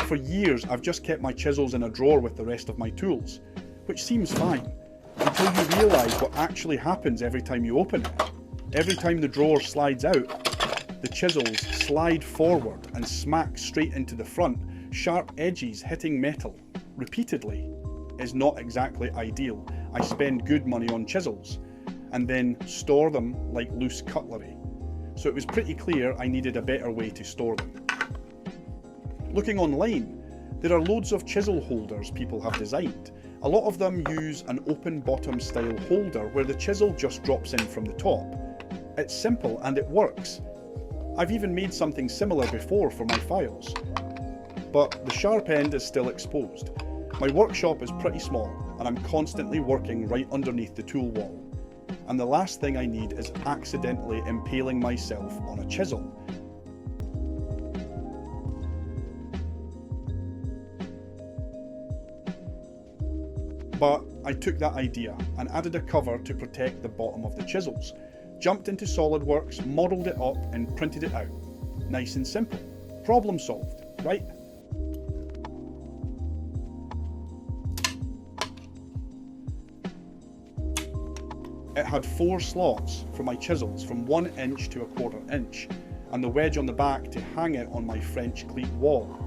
For years I've just kept my chisels in a drawer with the rest of my tools, which seems fine, until you realise what actually happens every time you open it. Every time the drawer slides out, the chisels slide forward and smack straight into the front, sharp edges hitting metal repeatedly is not exactly ideal. I spend good money on chisels and then store them like loose cutlery. So it was pretty clear I needed a better way to store them. Looking online, there are loads of chisel holders people have designed. A lot of them use an open bottom style holder where the chisel just drops in from the top. It's simple and it works. I've even made something similar before for my files. But the sharp end is still exposed. My workshop is pretty small and I'm constantly working right underneath the tool wall. And the last thing I need is accidentally impaling myself on a chisel. But I took that idea and added a cover to protect the bottom of the chisels, jumped into SolidWorks, modelled it up and printed it out. Nice and simple. Problem solved, right? It had 4 slots for my chisels from 1 inch to 1/4 inch, and the wedge on the back to hang it on my French Cleat wall.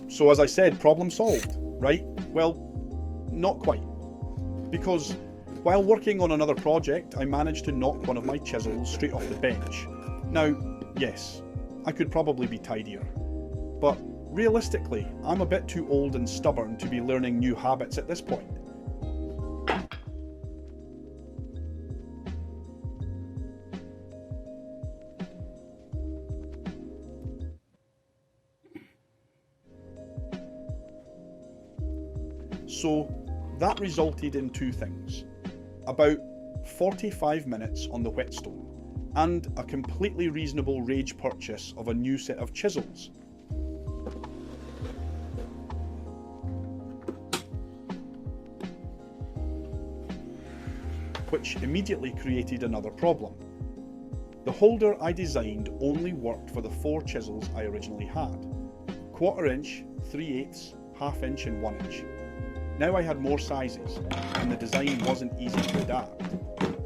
So as I said, problem solved, right? Well, not quite. Because while working on another project, I managed to knock one of my chisels straight off the bench. Now, yes, I could probably be tidier. But realistically, I'm a bit too old and stubborn to be learning new habits at this point. So that resulted in 2 things. About 45 minutes on the whetstone, and a completely reasonable rage purchase of a new set of chisels. Which immediately created another problem. The holder I designed only worked for the 4 chisels I originally had. 1/4 inch, 3/8, 1/2 inch and 1 inch. Now I had more sizes, and the design wasn't easy to adapt.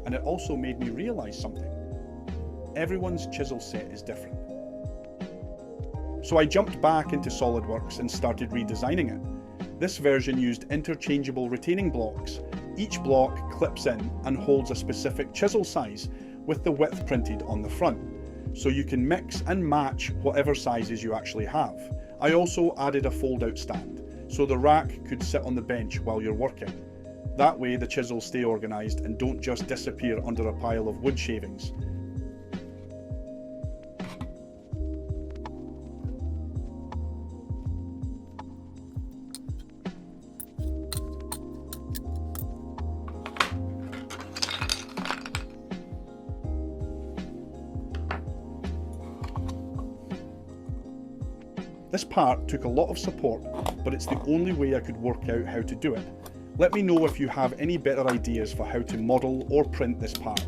And it also made me realise something. Everyone's chisel set is different. So I jumped back into SolidWorks and started redesigning it. This version used interchangeable retaining blocks. Each block clips in and holds a specific chisel size with the width printed on the front. So you can mix and match whatever sizes you actually have. I also added a fold-out stand, so the rack could sit on the bench while you're working. That way the chisels stay organised and don't just disappear under a pile of wood shavings. This part took a lot of support, but it's the only way I could work out how to do it. Let me know if you have any better ideas for how to model or print this part.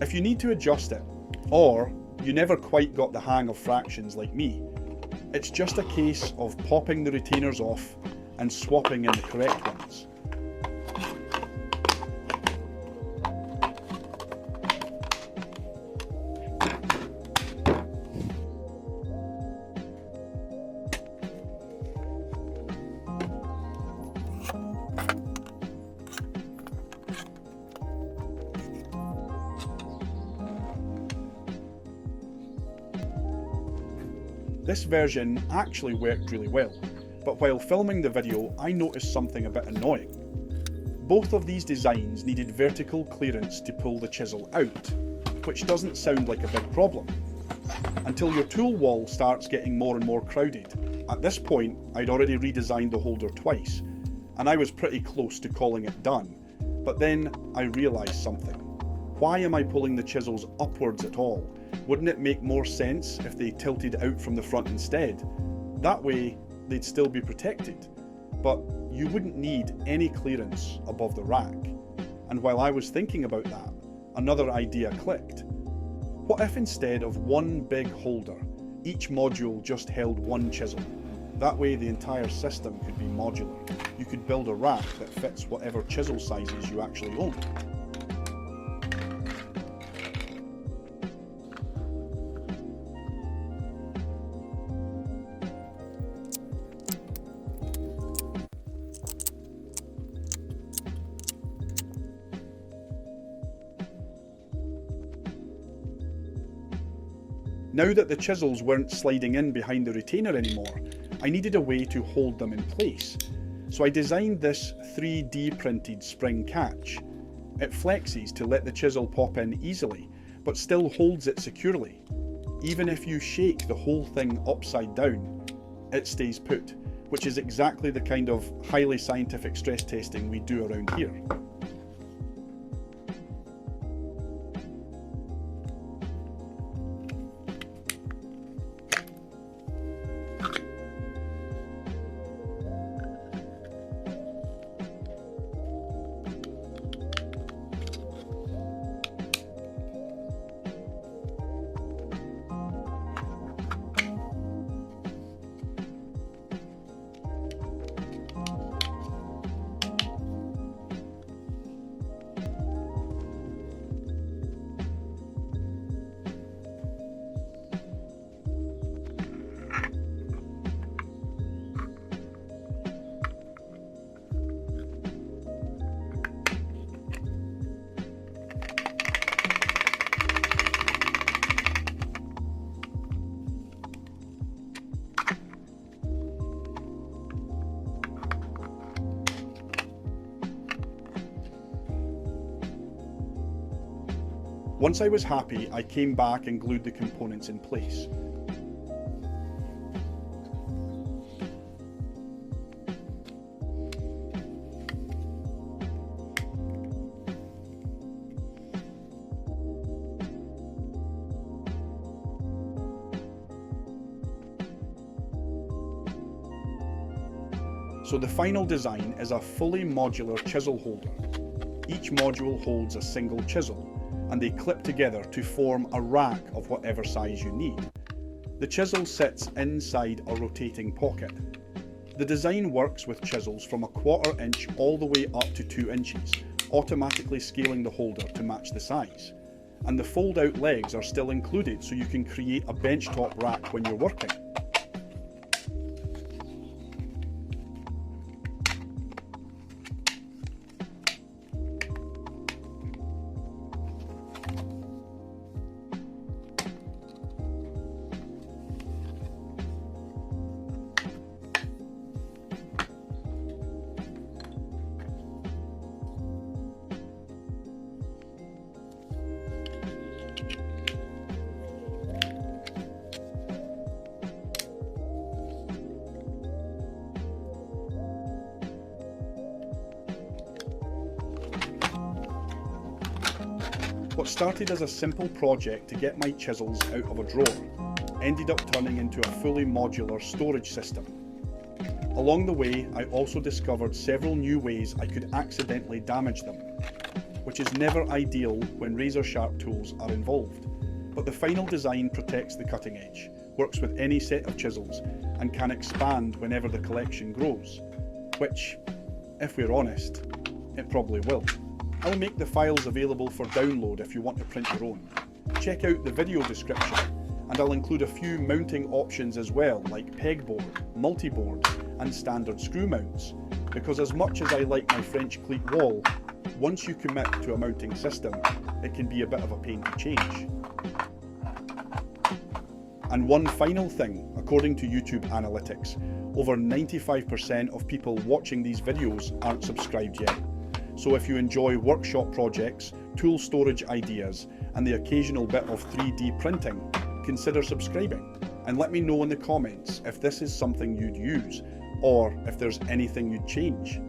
If you need to adjust it, or you never quite got the hang of fractions like me, it's just a case of popping the retainers off and swapping in the correct ones. This version actually worked really well, but while filming the video I noticed something a bit annoying. Both of these designs needed vertical clearance to pull the chisel out, which doesn't sound like a big problem, until your tool wall starts getting more and more crowded. At this point I'd already redesigned the holder twice, and I was pretty close to calling it done, but then I realised something. Why am I pulling the chisels upwards at all? Wouldn't it make more sense if they tilted out from the front instead? That way they'd still be protected, but you wouldn't need any clearance above the rack. And while I was thinking about that, another idea clicked. What if instead of one big holder, each module just held one chisel? That way the entire system could be modular. You could build a rack that fits whatever chisel sizes you actually own. Now that the chisels weren't sliding in behind the retainer anymore, I needed a way to hold them in place. So I designed this 3D printed spring catch. It flexes to let the chisel pop in easily, but still holds it securely. Even if you shake the whole thing upside down, it stays put, which is exactly the kind of highly scientific stress testing we do around here. Once I was happy, I came back and glued the components in place. So the final design is a fully modular chisel holder. Each module holds a single chisel, and they clip together to form a rack of whatever size you need. The chisel sits inside a rotating pocket. The design works with chisels from 1/4 inch all the way up to 2 inches, automatically scaling the holder to match the size. And the fold-out legs are still included, so you can create a benchtop rack when you're working. What started as a simple project to get my chisels out of a drawer ended up turning into a fully modular storage system. Along the way, I also discovered several new ways I could accidentally damage them. which is never ideal when razor sharp tools are involved. But the final design protects the cutting edge, works with any set of chisels, and can expand whenever the collection grows, which, if we're honest, it probably will. I'll make the files available for download if you want to print your own. Check out the video description, and I'll include a few mounting options as well, like pegboard, multiboard, and standard screw mounts, because as much as I like my French Cleat wall, once you commit to a mounting system, it can be a bit of a pain to change. And one final thing, according to YouTube analytics, over 95% of people watching these videos aren't subscribed yet. So if you enjoy workshop projects, tool storage ideas, and the occasional bit of 3D printing, consider subscribing, and let me know in the comments if this is something you'd use, or if there's anything you'd change.